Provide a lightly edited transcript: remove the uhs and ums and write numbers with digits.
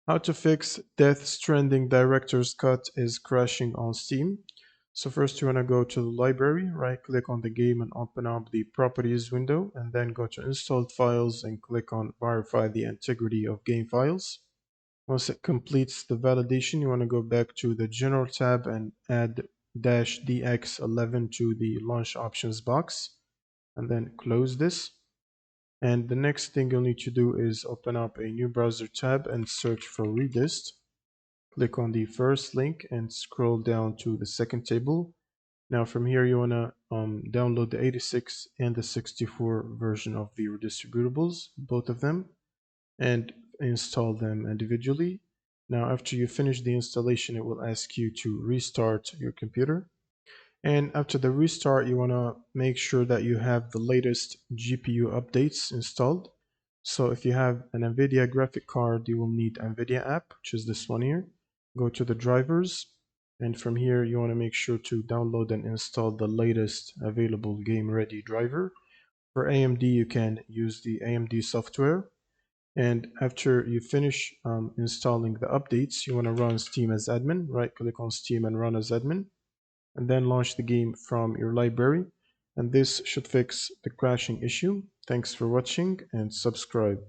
How to fix Death Stranding Director's Cut is crashing on Steam. So first you want to go to the library, right click on the game and open up the properties window, and then go to installed files and click on verify the integrity of game files. Once it completes the validation, you want to go back to the general tab and add -dx11 to the launch options box, and then close this. And the next thing you'll need to do is open up a new browser tab and search for Redist. Click on the first link and scroll down to the second table. Now from here you want to download the 86 and the 64 version of the redistributables, both of them, and install them individually. Now after you finish the installation, it will ask you to restart your computer. And after the restart, you want to make sure that you have the latest GPU updates installed. So if you have an NVIDIA graphic card, you will need NVIDIA app, which is this one here. Go to the drivers, and from here you want to make sure to download and install the latest available game ready driver. For AMD, you can use the AMD software. And after you finish installing the updates, you want to run Steam as admin. Right click on Steam and run as admin, and then launch the game from your library. And this should fix the crashing issue. Thanks for watching and subscribe.